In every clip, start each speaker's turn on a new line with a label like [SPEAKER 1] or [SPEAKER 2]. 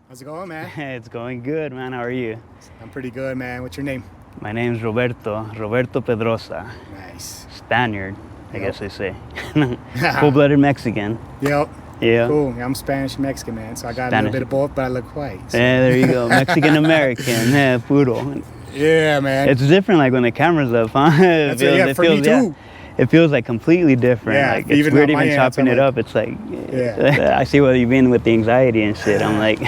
[SPEAKER 1] How's it going, man?
[SPEAKER 2] It's going good, man. How are you?
[SPEAKER 1] I'm pretty good, man. What's your name?
[SPEAKER 2] My name's Roberto Pedrosa.
[SPEAKER 1] Nice.
[SPEAKER 2] Spaniard, I
[SPEAKER 1] Yep.
[SPEAKER 2] guess they say. Full-blooded Mexican.
[SPEAKER 1] Yep.
[SPEAKER 2] Yeah.
[SPEAKER 1] Cool. Yeah, I'm Spanish and Mexican, man. So I got a
[SPEAKER 2] Spanish.
[SPEAKER 1] little bit of both, but I look white. So.
[SPEAKER 2] Yeah, there you go. Mexican-American. Yeah, puro.
[SPEAKER 1] Yeah, man.
[SPEAKER 2] It's different, like, when the camera's up, huh?
[SPEAKER 1] That's it, yeah, for me too.
[SPEAKER 2] It feels like completely different.
[SPEAKER 1] Yeah,
[SPEAKER 2] Like, it's
[SPEAKER 1] even
[SPEAKER 2] weird
[SPEAKER 1] on my
[SPEAKER 2] even
[SPEAKER 1] end,
[SPEAKER 2] chopping
[SPEAKER 1] I'm
[SPEAKER 2] it
[SPEAKER 1] like-
[SPEAKER 2] up. It's like,
[SPEAKER 1] Yeah.
[SPEAKER 2] I see where you've been with the anxiety and shit. I'm like,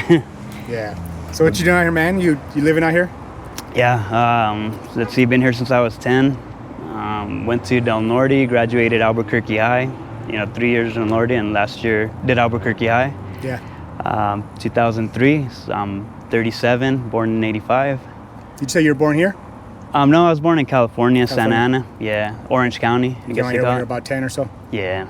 [SPEAKER 1] Yeah. So what you doing out here, man? You living out here?
[SPEAKER 2] yeah, let's see, been here since I was 10. Went to Del Norte, graduated Albuquerque High. 3 years in Norte, and last year did Albuquerque High.
[SPEAKER 1] Yeah.
[SPEAKER 2] 2003, so I'm 37, born in 85.
[SPEAKER 1] Did you say you were born here?
[SPEAKER 2] No, I was born in California, Santa
[SPEAKER 1] California.
[SPEAKER 2] Ana. Yeah, Orange County, I
[SPEAKER 1] You
[SPEAKER 2] guess
[SPEAKER 1] came out
[SPEAKER 2] you
[SPEAKER 1] here when you were
[SPEAKER 2] thought.
[SPEAKER 1] about 10 or so?
[SPEAKER 2] Yeah,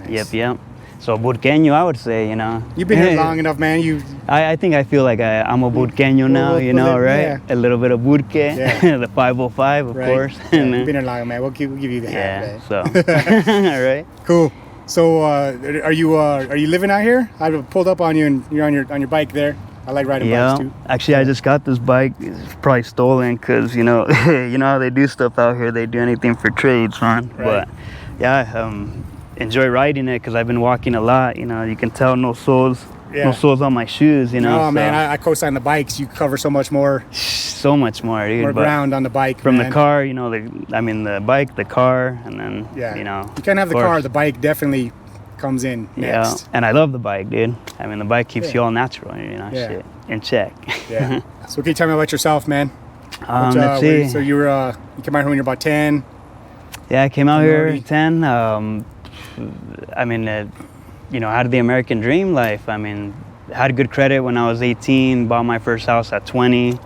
[SPEAKER 1] Nice.
[SPEAKER 2] yep. So Burqueño, I would say,
[SPEAKER 1] You've been here long enough, man.
[SPEAKER 2] I think I feel like I'm a Burqueño now, right?
[SPEAKER 1] Yeah.
[SPEAKER 2] A little bit of Burque,
[SPEAKER 1] Yeah.
[SPEAKER 2] the 505, of
[SPEAKER 1] Right.
[SPEAKER 2] course.
[SPEAKER 1] Yeah, you've been here long, man. We'll give you the
[SPEAKER 2] Yeah,
[SPEAKER 1] hat,
[SPEAKER 2] so,
[SPEAKER 1] man.
[SPEAKER 2] right?
[SPEAKER 1] Cool. So are you living out here? I pulled up on you and you're on your bike there. I like riding
[SPEAKER 2] Yeah,
[SPEAKER 1] bikes too.
[SPEAKER 2] actually, I just got this bike. It's probably stolen because you know how they do stuff out here. They do anything for trades, man.
[SPEAKER 1] Right.
[SPEAKER 2] But yeah, enjoy riding it because I've been walking a lot. You can tell no soles,
[SPEAKER 1] Yeah.
[SPEAKER 2] no soles on my shoes.
[SPEAKER 1] Oh
[SPEAKER 2] so
[SPEAKER 1] man, I co-sign the bikes. You cover so much more
[SPEAKER 2] so much more, dude. But
[SPEAKER 1] ground on the bike.
[SPEAKER 2] from
[SPEAKER 1] man.
[SPEAKER 2] the car, the bike, the car, and then
[SPEAKER 1] Yeah.
[SPEAKER 2] you
[SPEAKER 1] can't have the
[SPEAKER 2] of
[SPEAKER 1] car.
[SPEAKER 2] course.
[SPEAKER 1] The bike definitely comes in
[SPEAKER 2] Yeah,
[SPEAKER 1] next.
[SPEAKER 2] and I love the bike, dude. The bike keeps
[SPEAKER 1] Yeah.
[SPEAKER 2] you all natural,
[SPEAKER 1] Yeah.
[SPEAKER 2] shit, in check.
[SPEAKER 1] Yeah. So can you tell me about yourself, man?
[SPEAKER 2] Let's see.
[SPEAKER 1] So you came out here when you were about 10.
[SPEAKER 2] Yeah, I came out here
[SPEAKER 1] Already.
[SPEAKER 2] 10. Had the American dream life. Had good credit when I was 18, bought my first house at 20,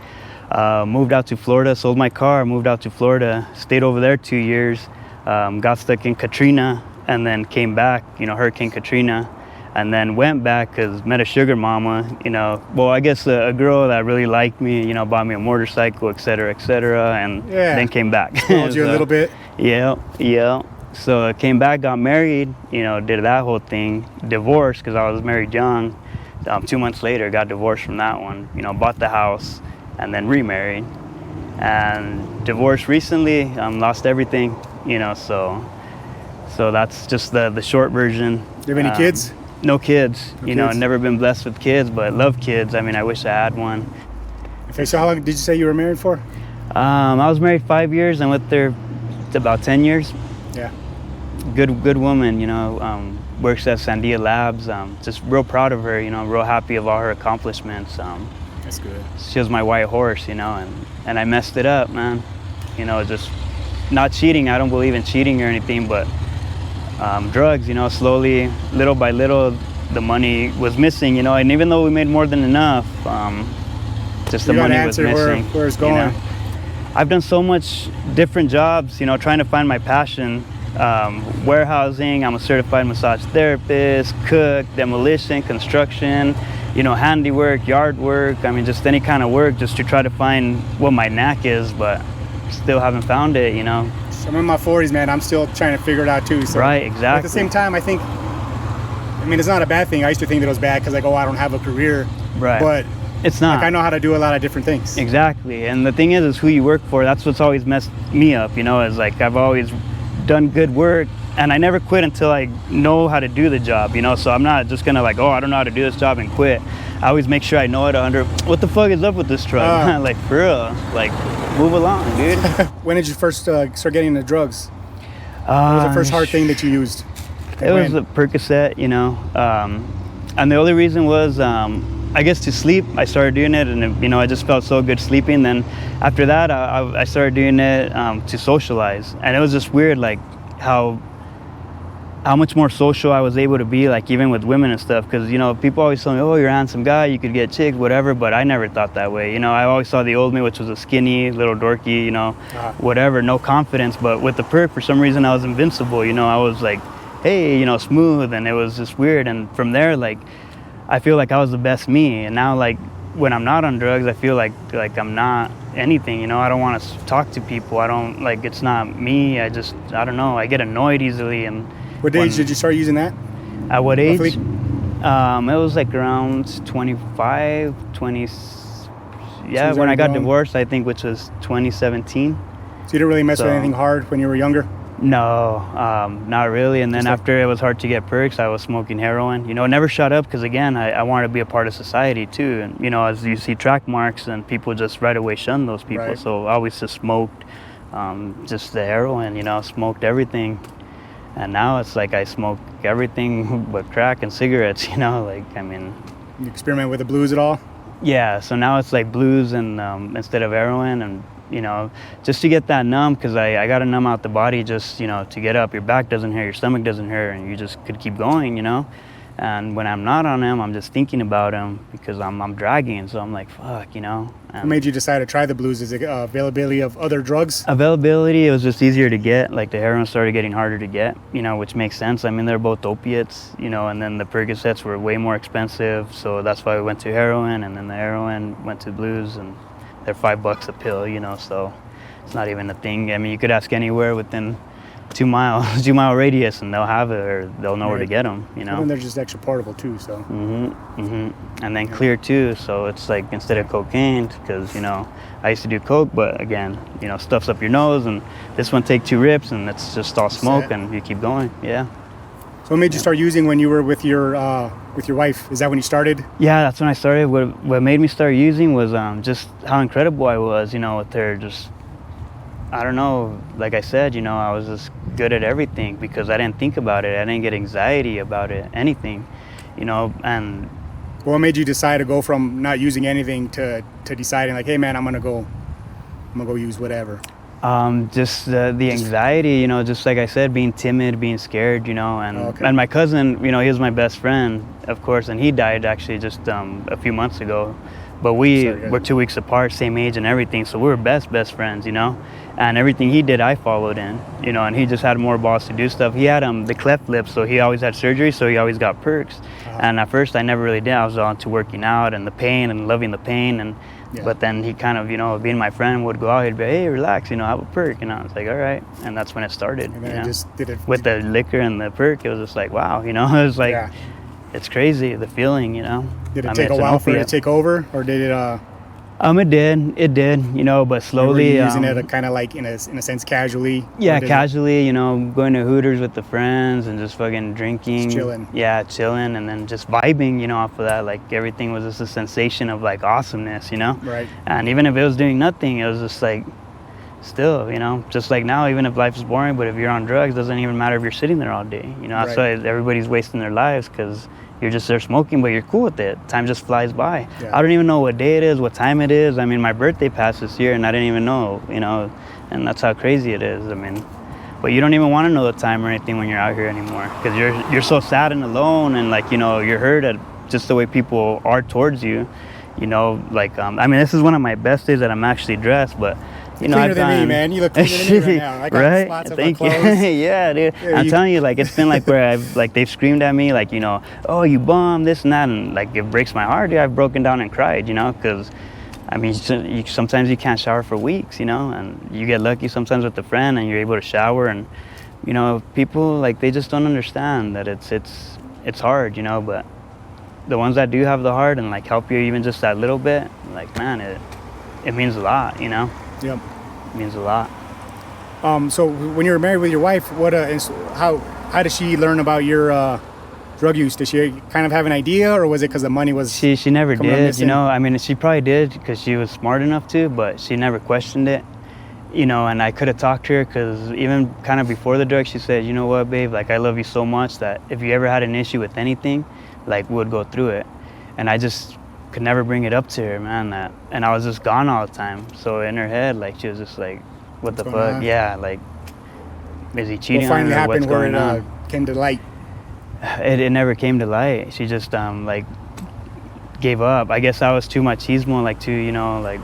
[SPEAKER 2] moved out to Florida, sold my car, moved out to Florida, stayed over there 2 years, got stuck in Katrina, and then came back, Hurricane Katrina, and then went back because met a sugar mama, I guess a girl that really liked me, bought me a motorcycle, et cetera, and
[SPEAKER 1] Yeah.
[SPEAKER 2] then came back.
[SPEAKER 1] Told you a
[SPEAKER 2] So-
[SPEAKER 1] little bit.
[SPEAKER 2] Yeah. So I came back, got married, did that whole thing, divorced because I was married young. 2 months later, got divorced from that one, bought the house and then remarried. And divorced recently, lost everything, so that's just the short version.
[SPEAKER 1] Do you have any kids?
[SPEAKER 2] No kids,
[SPEAKER 1] No kids.
[SPEAKER 2] never been blessed with kids, but love kids. I wish I had one.
[SPEAKER 1] Okay, so how long did you say you were married for?
[SPEAKER 2] I was married 5 years and with her about 10 years.
[SPEAKER 1] Yeah.
[SPEAKER 2] Good woman, works at Sandia Labs. Just real proud of her, real happy of all her accomplishments.
[SPEAKER 1] That's good.
[SPEAKER 2] She was my white horse, and I messed it up, man. Just not cheating. I don't believe in cheating or anything, but drugs, slowly, little by little, the money was missing, and even though we made more than enough, just the
[SPEAKER 1] You gotta
[SPEAKER 2] money was
[SPEAKER 1] answer
[SPEAKER 2] missing.
[SPEAKER 1] where it's going.
[SPEAKER 2] I've done so much different jobs, trying to find my passion. Warehousing, I'm a certified massage therapist, cook, demolition, construction, handiwork, yard work. Just any kind of work just to try to find what my knack is, but still haven't found it,
[SPEAKER 1] So I'm in my 40s, man. I'm still trying to figure it out too. So
[SPEAKER 2] Right,
[SPEAKER 1] At
[SPEAKER 2] exactly.
[SPEAKER 1] the same time, I think, it's not a bad thing. I used to think that it was bad because I don't have a career.
[SPEAKER 2] Right.
[SPEAKER 1] But
[SPEAKER 2] It's not.
[SPEAKER 1] I know how to do a lot of different things.
[SPEAKER 2] Exactly. And the thing is who you work for. That's what's always messed me up, is like I've always done good work and I never quit until I know how to do the job, So I'm not just gonna like, I don't know how to do this job and quit. I always make sure I know it 100. What the fuck is up with this truck? Like, for real. Like, move along, dude.
[SPEAKER 1] When did you first start getting into drugs? What was the first hard thing that you used?
[SPEAKER 2] It was a Percocet, and the only reason was, I guess, to sleep. I started doing it, and I just felt so good sleeping. Then after that, I started doing it to socialize, and it was just weird, like how much more social I was able to be, like even with women and stuff. Because people always tell me, "Oh, you're a handsome guy, you could get chicks, whatever." But I never thought that way. I always saw the old me, which was a skinny, little dorky, whatever, no confidence. But with the perk, for some reason, I was invincible. I was like, hey, smooth, and it was just weird. And from there, like, I feel like I was the best me. And now, like, when I'm not on drugs, I feel like I'm not anything. I don't want to talk to people. I don't, like, it's not me. I don't know. I get annoyed easily. And
[SPEAKER 1] What age did you start using that?
[SPEAKER 2] at what age?
[SPEAKER 1] Roughly?
[SPEAKER 2] It was like around 25, 20. Yeah,
[SPEAKER 1] was
[SPEAKER 2] when I
[SPEAKER 1] already
[SPEAKER 2] got
[SPEAKER 1] grown.
[SPEAKER 2] divorced, I think, which was 2017.
[SPEAKER 1] So you didn't really mess with
[SPEAKER 2] So-
[SPEAKER 1] anything hard when you were younger?
[SPEAKER 2] No, not really. And then
[SPEAKER 1] Just like-
[SPEAKER 2] after it was hard to get perks, I was smoking heroin. You know, never shut up because, again, I wanted to be a part of society too. And, you know, as you see track marks and people just right away shun those people.
[SPEAKER 1] Right.
[SPEAKER 2] So I always just smoked just the heroin, you know, smoked everything. And now it's like I smoke everything but crack and cigarettes, you know, like, I mean,
[SPEAKER 1] You experiment with the blues at all?
[SPEAKER 2] yeah, so now it's like blues and instead of heroin, and you know, just to get that numb, because I got to numb out the body just, you know, to get up. Your back doesn't hurt, your stomach doesn't hurt, and you just could keep going, you know. And when I'm not on them, I'm just thinking about them because I'm dragging, so I'm like, fuck, you know.
[SPEAKER 1] What
[SPEAKER 2] And
[SPEAKER 1] made you decide to try the blues? Is it availability of other drugs?
[SPEAKER 2] availability, it was just easier to get. Like the heroin started getting harder to get, you know, which makes sense. I mean, they're both opiates, you know, and then the Percocets were way more expensive, so that's why we went to heroin, and then the heroin went to blues, and they're $5 a pill, you know, so it's not even a thing. I mean, you could ask anywhere within 2 mile radius, and they'll have it, or they'll know where to
[SPEAKER 1] Right.
[SPEAKER 2] get them, you know.
[SPEAKER 1] And they're just extra portable too, so.
[SPEAKER 2] And then clear too, so it's like instead of cocaine, because, you know, I used to do coke, but again, you know, stuffs up your nose, and this one take 2 rips and it's just all smoke,
[SPEAKER 1] Set.
[SPEAKER 2] and you keep going. Yeah.
[SPEAKER 1] So what made you start using when you were with your wife? Is that when you started?
[SPEAKER 2] Yeah, that's when I started. What made me start using was just how incredible I was, you know, with her. Just, I don't know, like I said, you know, I was just good at everything because I didn't think about it. I didn't get anxiety about it, anything, you know. And
[SPEAKER 1] What made you decide to go from not using anything to deciding like, hey man, I'm gonna go use whatever?
[SPEAKER 2] just the anxiety, you know, just like I said, being timid, being scared, you know, and
[SPEAKER 1] Okay.
[SPEAKER 2] and my cousin, you know, he was my best friend, of course, and he died actually just a few months ago. But we
[SPEAKER 1] Sorry, guys.
[SPEAKER 2] were 2 weeks apart, same age and everything, so we were best friends, you know. And everything he did, I followed in, you know. And he just had more balls to do stuff. He had the cleft lip, so he always had surgery, so he always got perks. And at first, I never really did. I was on to working out and the pain and loving the pain, and
[SPEAKER 1] Yeah.
[SPEAKER 2] but then he kind of, you know, being my friend, would go out, he'd be, hey, relax, you know, have a perk, and I was like, all right. And that's when it started.
[SPEAKER 1] And
[SPEAKER 2] you
[SPEAKER 1] then
[SPEAKER 2] know?
[SPEAKER 1] I just did it
[SPEAKER 2] With the liquor and the perk, it was just like, wow, you know. It was like,
[SPEAKER 1] Yeah.
[SPEAKER 2] it's crazy, the feeling, you know.
[SPEAKER 1] Did it
[SPEAKER 2] I mean,
[SPEAKER 1] take a
[SPEAKER 2] it's an
[SPEAKER 1] while for it to
[SPEAKER 2] opiate.
[SPEAKER 1] take over, or did it?
[SPEAKER 2] It did, you know, but
[SPEAKER 1] Were
[SPEAKER 2] slowly.
[SPEAKER 1] you using it kind of like in a sense casually?
[SPEAKER 2] Yeah,
[SPEAKER 1] Or did it-
[SPEAKER 2] casually, you know, going to Hooters with the friends and just fucking drinking.
[SPEAKER 1] Just chilling.
[SPEAKER 2] Yeah, chilling, and then just vibing, you know, off of that. Like everything was just a sensation of like awesomeness, you know?
[SPEAKER 1] Right.
[SPEAKER 2] And even if it was doing nothing, it was just like, still, you know, just like now, even if life is boring, but if you're on drugs, it doesn't even matter if you're sitting there all day. You know, that's
[SPEAKER 1] Right.
[SPEAKER 2] why everybody's wasting their lives, because you're just there smoking, but you're cool with it. Time just flies by.
[SPEAKER 1] Yeah.
[SPEAKER 2] I don't even know what day it is, what time it is. I mean, my birthday passed this year and I didn't even know, you know, and that's how crazy it is. I mean, but you don't even want to know the time or anything when you're out here anymore, because you're so sad and alone, and like, you know, you're hurt at just the way people are towards you, you know, like, I mean, this is one of my best days that I'm actually dressed, but you know,
[SPEAKER 1] Cleaner than me, man. You look cleaner than me right now. I got
[SPEAKER 2] right?
[SPEAKER 1] spots of
[SPEAKER 2] Thank
[SPEAKER 1] my
[SPEAKER 2] you.
[SPEAKER 1] clothes.
[SPEAKER 2] Yeah, dude.
[SPEAKER 1] Yeah,
[SPEAKER 2] I'm
[SPEAKER 1] you-
[SPEAKER 2] telling you, like, it's been like where they've screamed at me, like, you know, oh, you bum, this and that, and like it breaks my heart, dude. I've broken down and cried, you know, because I mean, sometimes you can't shower for weeks, you know, and you get lucky sometimes with a friend and you're able to shower, and you know, people, like, they just don't understand that it's hard, you know. But the ones that do have the heart and like help you even just that little bit, like, man, it means a lot, you know.
[SPEAKER 1] Yep.
[SPEAKER 2] It means a lot.
[SPEAKER 1] So when you were married with your wife, how did she learn about your drug use? Did she kind of have an idea, or was it because the money was?
[SPEAKER 2] She never
[SPEAKER 1] coming up
[SPEAKER 2] did, you
[SPEAKER 1] missing?
[SPEAKER 2] know. I mean, she probably did because she was smart enough to, but she never questioned it, you know. And I could have talked to her, because even kind of before the drug, she said, you know what, babe, like, I love you so much that if you ever had an issue with anything, like, we would go through it. And I just could never bring it up to her, man. And I was just gone all the time. So in her head, like, she was just like, what the
[SPEAKER 1] What's going
[SPEAKER 2] fuck?
[SPEAKER 1] on?
[SPEAKER 2] Yeah, like, is he cheating
[SPEAKER 1] What
[SPEAKER 2] on
[SPEAKER 1] finally
[SPEAKER 2] her? What's
[SPEAKER 1] happened where
[SPEAKER 2] going
[SPEAKER 1] it
[SPEAKER 2] on?
[SPEAKER 1] came to light?
[SPEAKER 2] It never came to light. She just like gave up. I guess I was too machismo, like, too, you know, like,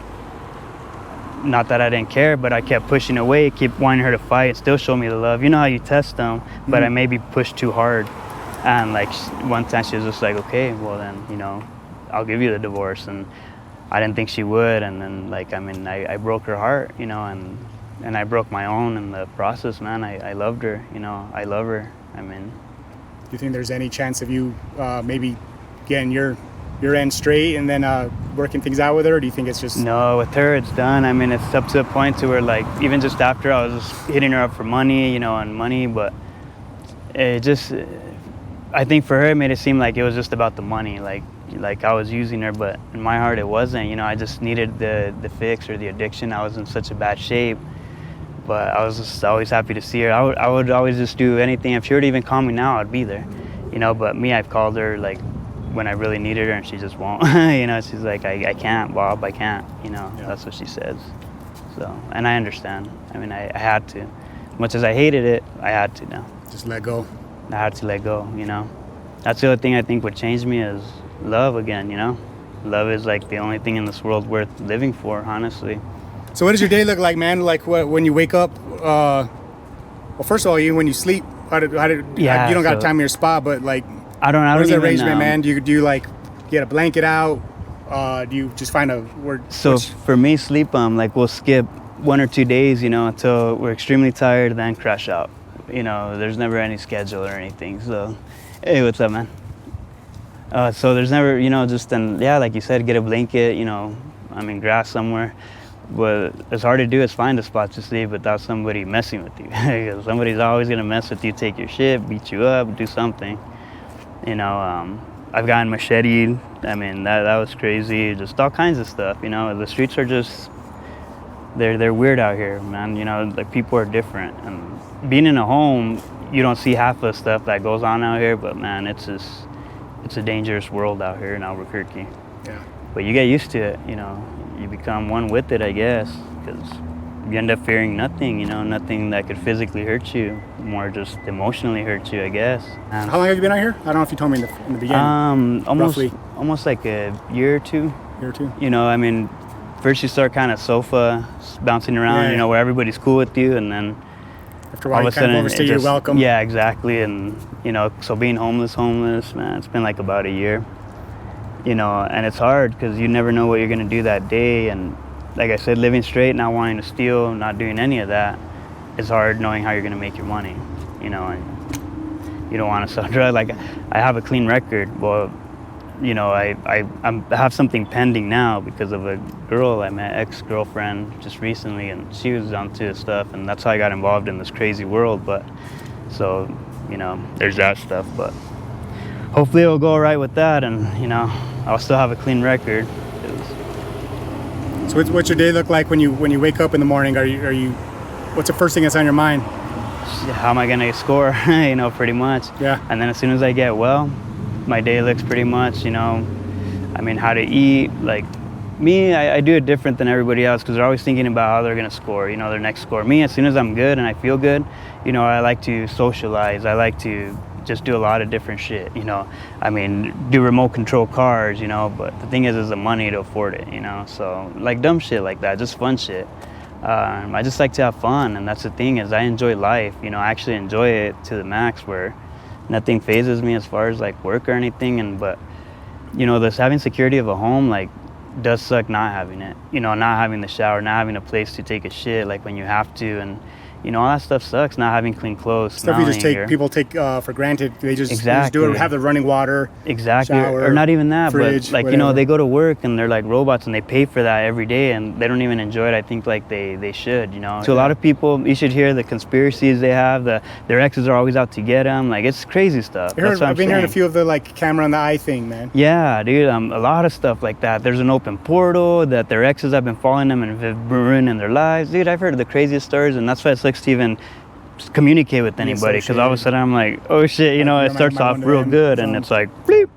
[SPEAKER 2] not that I didn't care, but I kept pushing away, keep wanting her to fight, still show me the love. You know how you test them, but I maybe pushed too hard. And like one time she was just like, okay, well then, you know, I'll give you the divorce. And I didn't think she would. And then, like, I mean, I broke her heart, you know, and I broke my own in the process, man. I loved her, you know, I love her. I mean,
[SPEAKER 1] Do you think there's any chance of you maybe getting your end straight and then working things out with her? Or do you think it's just...
[SPEAKER 2] No, with her it's done. I mean, it's up to a point to where, like, even just after I was hitting her up for money, on money, but it just, I think for her it made it seem like it was just about the money, like I was using her, but in my heart it wasn't. I just needed the fix or the addiction. I was in such a bad shape, but I was just always happy to see her. I would always just do anything. If she were to even call me now, I'd be there, but me, I've called her like when I really needed her and she just won't. She's like, I can't, Bob, I can't,
[SPEAKER 1] Yeah.
[SPEAKER 2] That's what she says. So, and I understand. I mean, I had to. Much as I hated it, I had to now.
[SPEAKER 1] Just let go.
[SPEAKER 2] I had to let go, That's the other thing I think would change me is love again, Love is like the only thing in this world worth living for, honestly.
[SPEAKER 1] So what does your day look like, man? Like when you wake up, well, first of all, even when you sleep, how did
[SPEAKER 2] Yeah,
[SPEAKER 1] you don't got to
[SPEAKER 2] so-
[SPEAKER 1] time your spot, but like,
[SPEAKER 2] I don't
[SPEAKER 1] what is the
[SPEAKER 2] even,
[SPEAKER 1] arrangement, man? Do you like get a blanket out? Do you just find a word?
[SPEAKER 2] So for me, sleep, like we'll skip 1 or 2 days, until we're extremely tired, then crash out. There's never any schedule or anything. So, hey, what's up, man? So there's never, just like you said, get a blanket, grass somewhere. But it's hard to do is find a spot to sleep without somebody messing with you. Because somebody's always gonna mess with you, take your shit, beat you up, do something. I've gotten macheted. I mean, that was crazy. Just all kinds of stuff. The streets are just, they're weird out here, man. Like people are different. And being in a home, you don't see half the stuff that goes on out here. But man, it's a dangerous world out here in Albuquerque.
[SPEAKER 1] Yeah.
[SPEAKER 2] But you get used to it. You become one with it, I guess, because you end up fearing nothing. Nothing that could physically hurt you, more just emotionally hurt you, I guess. And
[SPEAKER 1] How long have you been out here? I don't know if you told me in the beginning.
[SPEAKER 2] almost like a year or two.
[SPEAKER 1] Year or two.
[SPEAKER 2] I mean, first you start kind of sofa bouncing around,
[SPEAKER 1] Yeah.
[SPEAKER 2] where everybody's cool with you, and then
[SPEAKER 1] After a while, you kind of overstay
[SPEAKER 2] it
[SPEAKER 1] your
[SPEAKER 2] just-
[SPEAKER 1] welcome.
[SPEAKER 2] Yeah, exactly. And so being homeless, man, it's been like about a year. And it's hard because you never know what you're gonna do that day. And like I said, living straight, not wanting to steal, not doing any of that, it's hard knowing how you're gonna make your money. And you don't want to sell drugs. Like I have a clean record. Well, I have something pending now because of a girl I met, ex-girlfriend, just recently, and she was onto stuff, and that's how I got involved in this crazy world. But so, there's that stuff. But hopefully it'll go all right with that, and I'll still have a clean record.
[SPEAKER 1] So what's your day look like when you wake up in the morning? Are you what's the first thing that's on your mind?
[SPEAKER 2] How am I gonna score? Pretty much.
[SPEAKER 1] Yeah.
[SPEAKER 2] And then as soon as I get well, my day looks pretty much, how to eat. Like me, I do it different than everybody else because they're always thinking about how they're gonna score, their next score. Me, as soon as I'm good and I feel good, I like to socialize. I like to just do a lot of different shit, do remote control cars, but the thing is the money to afford it, so like dumb shit like that, just fun shit. I just like to have fun, and that's the thing is I enjoy life, I actually enjoy it to the max where nothing phases me as far as like work or anything. But this having security of a home like does suck not having it, not having the shower, not having a place to take a shit like when you have to, and all that stuff sucks. Not having clean clothes.
[SPEAKER 1] Stuff you just people take for granted. They just
[SPEAKER 2] Exactly.
[SPEAKER 1] do it, have the running water.
[SPEAKER 2] Exactly.
[SPEAKER 1] Shower,
[SPEAKER 2] or not even that,
[SPEAKER 1] fridge,
[SPEAKER 2] but like
[SPEAKER 1] whatever.
[SPEAKER 2] they go to work and they're like robots and they pay for that every day and they don't even enjoy it. I think like they should, To a lot of people, you should hear the conspiracies they have. Their exes are always out to get them. Like it's crazy stuff.
[SPEAKER 1] I've been hearing a few of the like camera on the eye thing, man.
[SPEAKER 2] Yeah, dude. A lot of stuff like that. There's an open portal that their exes have been following them and have been ruining their lives, dude. I've heard of the craziest stories, and that's why it sucks to even communicate with anybody because all of a sudden I'm like, oh shit, it starts off real good and it's like bleep,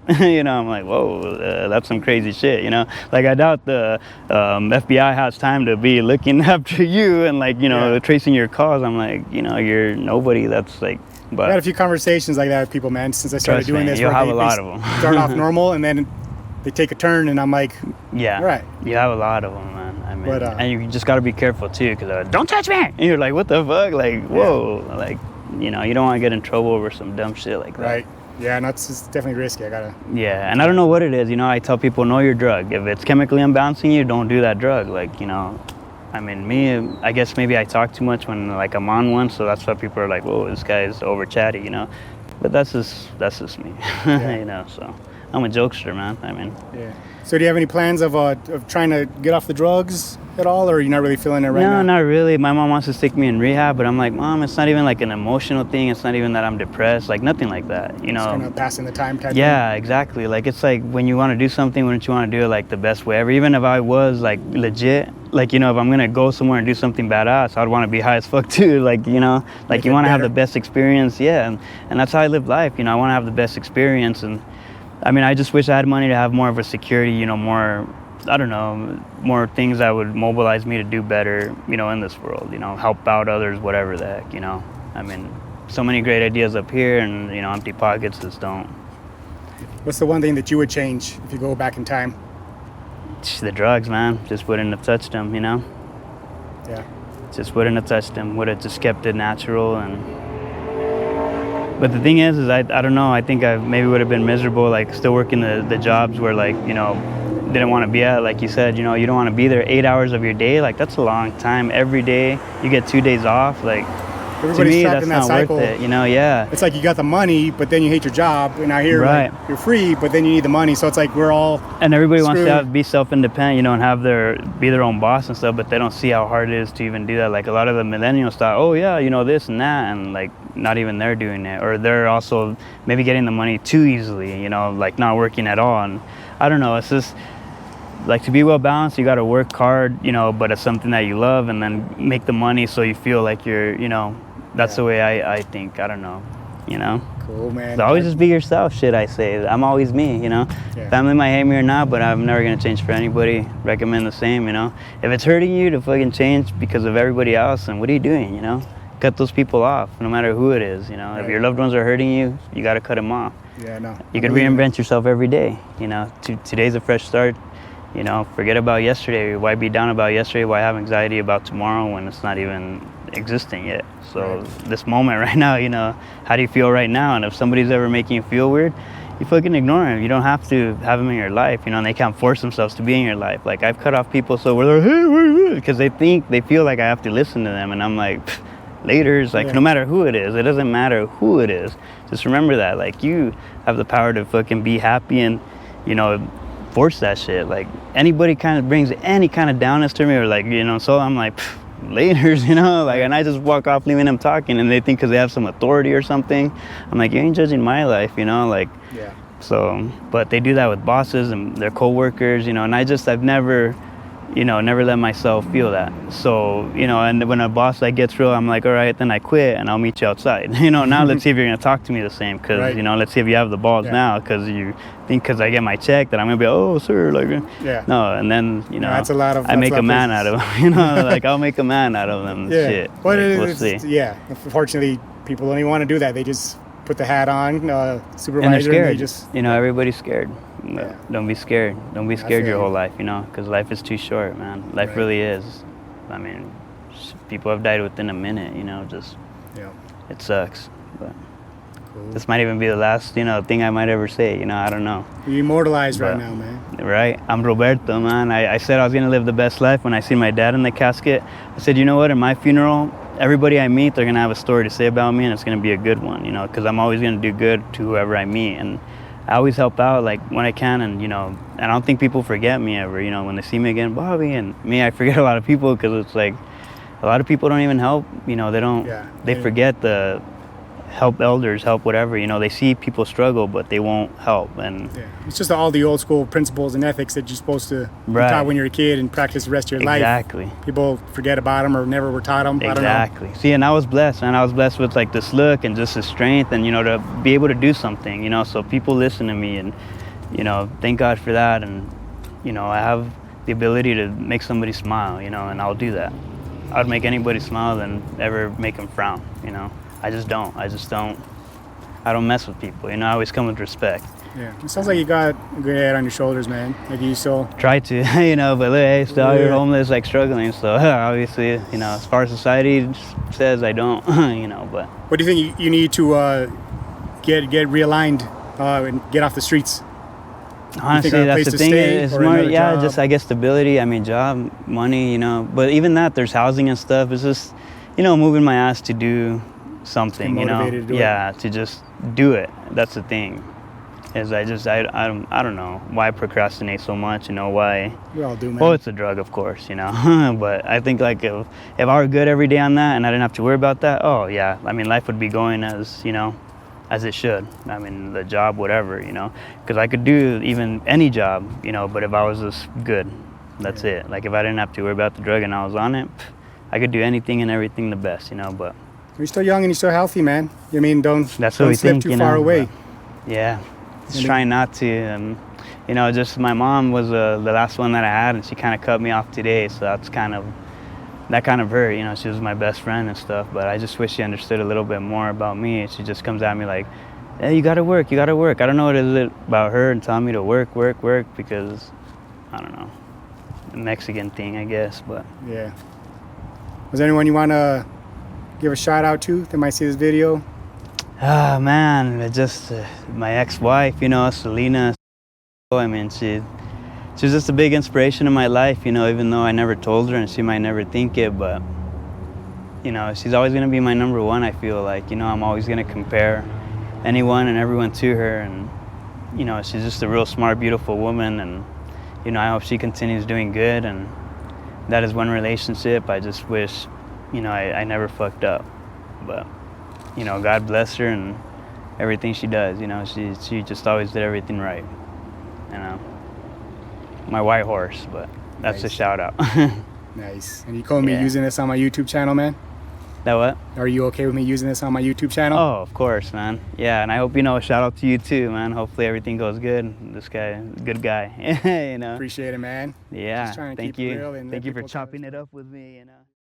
[SPEAKER 2] I'm like, whoa, that's some crazy shit, like I doubt the FBI has time to be looking after you and like tracing your calls. I'm like, you're nobody. That's like, but
[SPEAKER 1] I had a few conversations like that with people, man, since I started doing this.
[SPEAKER 2] You'll
[SPEAKER 1] where
[SPEAKER 2] have
[SPEAKER 1] they
[SPEAKER 2] a lot of them.
[SPEAKER 1] Start off normal and then they take a turn and I'm like,
[SPEAKER 2] yeah,
[SPEAKER 1] all right.
[SPEAKER 2] You have a lot of them, man.
[SPEAKER 1] But,
[SPEAKER 2] and you just got to be careful too, because don't touch me. And you're like, what the fuck? Like, whoa, like, you don't want to get in trouble over some dumb shit like that.
[SPEAKER 1] Right. Yeah, and it's definitely risky.
[SPEAKER 2] Yeah, and I don't know what it is. I tell people, know your drug. If it's chemically unbalancing you, don't do that drug. Like, me, I guess maybe I talk too much when like I'm on one, so that's why people are like, whoa, this guy's over chatty, But that's just me,
[SPEAKER 1] Yeah.
[SPEAKER 2] So I'm a jokester, man. I mean,
[SPEAKER 1] Yeah. So do you have any plans of trying to get off the drugs at all, or are you not really feeling it right now?
[SPEAKER 2] no, not really. My mom wants to stick me in rehab, but I'm like, Mom, it's not even like an emotional thing. It's not even that I'm depressed. Like nothing like that, you
[SPEAKER 1] Just
[SPEAKER 2] know.
[SPEAKER 1] kind of passing the time type
[SPEAKER 2] Yeah, exactly. Like it's like when you want to do something, wouldn't you want to do it like the best way ever? Even if I was like legit, like, you know, if I'm gonna go somewhere and do something badass, I'd want to be high as fuck too. Like, you know, like
[SPEAKER 1] Make
[SPEAKER 2] you
[SPEAKER 1] it
[SPEAKER 2] want to have
[SPEAKER 1] better.
[SPEAKER 2] the best experience. Yeah, and that's how I live life. You know, I want to have the best experience. And I mean, I just wish I had money to have more of a security. You know, more, I don't know, more things that would mobilize me to do better. You know, in this world. You know, help out others, whatever the heck. You know, I mean, so many great ideas up here, and you know, empty pockets just don't.
[SPEAKER 1] What's the one thing that you would change if you go back in time?
[SPEAKER 2] The drugs, man. Just wouldn't have touched them, you know?
[SPEAKER 1] Yeah.
[SPEAKER 2] Just wouldn't have touched them. Would have just kept it natural. And but the thing is I don't know. I think I maybe would have been miserable, like still working the jobs where, like, you know, didn't want to be at. Like you said, you know, you don't want to be there 8 hours of your day. Like that's a long time. Every day you get 2 days off. Like
[SPEAKER 1] Everybody's
[SPEAKER 2] to me,
[SPEAKER 1] trapped
[SPEAKER 2] that's
[SPEAKER 1] in that
[SPEAKER 2] not
[SPEAKER 1] cycle.
[SPEAKER 2] worth it. You know, yeah.
[SPEAKER 1] It's like you got the money, but then you hate your job, and now here,
[SPEAKER 2] Right.
[SPEAKER 1] like, you're free, but then you need the money. So it's like we're all
[SPEAKER 2] And everybody wants to
[SPEAKER 1] screwed.
[SPEAKER 2] be self-independent, you know, and be their own boss and stuff, but they don't see how hard it is to even do that. Like a lot of the millennials thought, oh yeah, you know, this and that, and like not even they're doing it, or they're also maybe getting the money too easily, you know, like not working at all. And I don't know, it's just like to be well balanced, you got to work hard, you know, but it's something that you love, and then make the money so you feel like you're, you know, that's the way I think. I don't know, you know.
[SPEAKER 1] cool, man.
[SPEAKER 2] So always just be yourself, shit, I say. I'm always me, you know.
[SPEAKER 1] Yeah.
[SPEAKER 2] Family might hate me or not, but I'm never gonna change for anybody. Recommend the same, you know. If it's hurting you to fucking change because of everybody else, then what are you doing, you know? Cut those people off, no matter who it is, you know. If
[SPEAKER 1] Right.
[SPEAKER 2] your loved ones are hurting you, you gotta cut them off.
[SPEAKER 1] Yeah, no.
[SPEAKER 2] You could reinvent yourself every day, you know. Today's a fresh start, you know. Forget about yesterday. Why be down about yesterday? Why have anxiety about tomorrow when it's not even existing yet? So
[SPEAKER 1] Right.
[SPEAKER 2] this moment right now, you know, how do you feel right now? And if somebody's ever making you feel weird, you fucking ignore them. You don't have to have them in your life, you know, and they can't force themselves to be in your life. Like I've cut off people so we're like, hey, because they feel like I have to listen to them, and I'm like, laters, like
[SPEAKER 1] Yeah.
[SPEAKER 2] no matter who it is, it doesn't matter who it is. Just remember that, like you have the power to fucking be happy and, you know, force that shit. Like anybody kind of brings any kind of downness to me, or like, you know, so I'm like, laters, you know, like, and I just walk off leaving them talking, and they think because they have some authority or something. I'm like, you ain't judging my life, you know, like,
[SPEAKER 1] Yeah.
[SPEAKER 2] so, but they do that with bosses and their coworkers, you know, and I've never, you know, never let myself feel that. So, you know, and when a boss like gets real, I'm like, all right, then I quit and I'll meet you outside. You know, now let's see if you're gonna talk to me the same, because
[SPEAKER 1] Right.
[SPEAKER 2] you know, let's see if you have the balls
[SPEAKER 1] Yeah.
[SPEAKER 2] now, because you think because I get my check that I'm gonna be, oh sir, like,
[SPEAKER 1] Yeah.
[SPEAKER 2] no, and then you know,
[SPEAKER 1] that's a lot of-
[SPEAKER 2] I
[SPEAKER 1] that's
[SPEAKER 2] make
[SPEAKER 1] a lot
[SPEAKER 2] a
[SPEAKER 1] of
[SPEAKER 2] man
[SPEAKER 1] places.
[SPEAKER 2] out of them. You know, like I'll make a man out of them.
[SPEAKER 1] Yeah.
[SPEAKER 2] Shit,
[SPEAKER 1] But
[SPEAKER 2] like, we'll see.
[SPEAKER 1] yeah. Unfortunately, people don't even want to do that. They just put the hat on, supervisor,
[SPEAKER 2] And they're scared.
[SPEAKER 1] they just
[SPEAKER 2] You know, everybody's scared.
[SPEAKER 1] Yeah.
[SPEAKER 2] Don't be scared. Don't be scared your
[SPEAKER 1] feel
[SPEAKER 2] whole
[SPEAKER 1] you.
[SPEAKER 2] life, you know, because life is too short, man. Life
[SPEAKER 1] Right.
[SPEAKER 2] really is. I mean, people have died within a minute, you know, just,
[SPEAKER 1] yeah.
[SPEAKER 2] it sucks. But
[SPEAKER 1] Cool.
[SPEAKER 2] this might even be the last, you know, thing I might ever say, you know, I don't know.
[SPEAKER 1] You're immortalized right
[SPEAKER 2] But-
[SPEAKER 1] now, man.
[SPEAKER 2] Right? I'm Roberto, man. I said I was going to live the best life when I see my dad in the casket. I said, you know what, in my funeral, everybody I meet, they're going to have a story to say about me, and it's going to be a good one, you know, because I'm always going to do good to whoever I meet. And I always help out, like, when I can, and, you know, and I don't think people forget me ever, you know, when they see me again, Bobby, and me, I forget a lot of people, because it's like, a lot of people don't even help, you know, they don't,
[SPEAKER 1] Yeah.
[SPEAKER 2] they forget the help elders, help whatever, you know, they see people struggle, but they won't help, and
[SPEAKER 1] Yeah. It's just all the old school principles and ethics that you're supposed to be
[SPEAKER 2] Right.
[SPEAKER 1] taught when you're a kid and practice the rest of your life.
[SPEAKER 2] exactly.
[SPEAKER 1] People forget about them or never were taught them. I don't know.
[SPEAKER 2] Exactly. See, and I was blessed, man. I was blessed with like this look and just the strength, and you know, to be able to do something, you know. So people listen to me, and you know, thank God for that. And you know, I have the ability to make somebody smile, you know, and I'll do that. I'd make anybody smile than ever make them frown, you know. I just don't. I don't mess with people, you know. I always come with respect.
[SPEAKER 1] Yeah. It sounds like you got a good head on your shoulders, man. Like you still.
[SPEAKER 2] Try to, you know, but look, hey, still out here
[SPEAKER 1] Yeah.
[SPEAKER 2] homeless, like struggling. So obviously, you know, as far as society says, I don't, you know, but.
[SPEAKER 1] What do you think you need to get realigned and get off the streets?
[SPEAKER 2] Honestly,
[SPEAKER 1] a
[SPEAKER 2] that's
[SPEAKER 1] place
[SPEAKER 2] the
[SPEAKER 1] to
[SPEAKER 2] thing.
[SPEAKER 1] stay
[SPEAKER 2] It's
[SPEAKER 1] or
[SPEAKER 2] more,
[SPEAKER 1] another
[SPEAKER 2] yeah,
[SPEAKER 1] job?
[SPEAKER 2] just I guess stability. I mean, job, money, you know. But even that, there's housing and stuff. It's just, you know, moving my ass to do something, you know.
[SPEAKER 1] motivated to do it.
[SPEAKER 2] Yeah, to just do it. That's the thing. is I don't know why procrastinate so much, you know, why.
[SPEAKER 1] We all do, man.
[SPEAKER 2] Well, it's a drug, of course, you know, but I think like if I were good every day on that and I didn't have to worry about that, oh yeah, I mean, life would be going as, you know, as it should. I mean, the job, whatever, you know, because I could do even any job, you know, but if I was just good, that's it. Like if I didn't have to worry about the drug and I was on it, I could do anything and everything the best, you know, but.
[SPEAKER 1] You're still young and you're still healthy, man. I mean, don't
[SPEAKER 2] That's what we
[SPEAKER 1] slip
[SPEAKER 2] think,
[SPEAKER 1] too
[SPEAKER 2] you
[SPEAKER 1] far
[SPEAKER 2] know,
[SPEAKER 1] away.
[SPEAKER 2] Yeah, just trying not to. You know, just my mom was the last one that I had, and she kind of cut me off today, so that kind of hurt. You know, she was my best friend and stuff, but I just wish she understood a little bit more about me. She just comes at me like, hey, you gotta work. I don't know what it is about her and telling me to work, because, I don't know, the Mexican thing, I guess, but.
[SPEAKER 1] Yeah. Was there anyone you want to give a shout out to that might see this video?
[SPEAKER 2] Ah, man, just my ex-wife, you know, Selena. I mean, she's just a big inspiration in my life, you know, even though I never told her and she might never think it, but, you know, she's always going to be my number one, I feel like. You know, I'm always going to compare anyone and everyone to her, and, you know, she's just a real smart, beautiful woman, and, you know, I hope she continues doing good, and that is one relationship. I just wish, you know, I never fucked up, but, you know, God bless her and everything she does, you know, she just always did everything right, you know. My white horse, but that's
[SPEAKER 1] Nice.
[SPEAKER 2] a shout out.
[SPEAKER 1] Nice. And you cool with me
[SPEAKER 2] Yeah.
[SPEAKER 1] using this on my YouTube channel, man?
[SPEAKER 2] That what?
[SPEAKER 1] Are you okay with me using this on my YouTube channel?
[SPEAKER 2] Oh, of course, man. Yeah, and I hope, you know, a shout out to you too, man. Hopefully everything goes good. This guy, good guy, you know.
[SPEAKER 1] Appreciate it, man.
[SPEAKER 2] Yeah,
[SPEAKER 1] Just trying to
[SPEAKER 2] thank
[SPEAKER 1] keep it
[SPEAKER 2] you.
[SPEAKER 1] real and let
[SPEAKER 2] Thank you for
[SPEAKER 1] people tell
[SPEAKER 2] chopping it up with me, you know.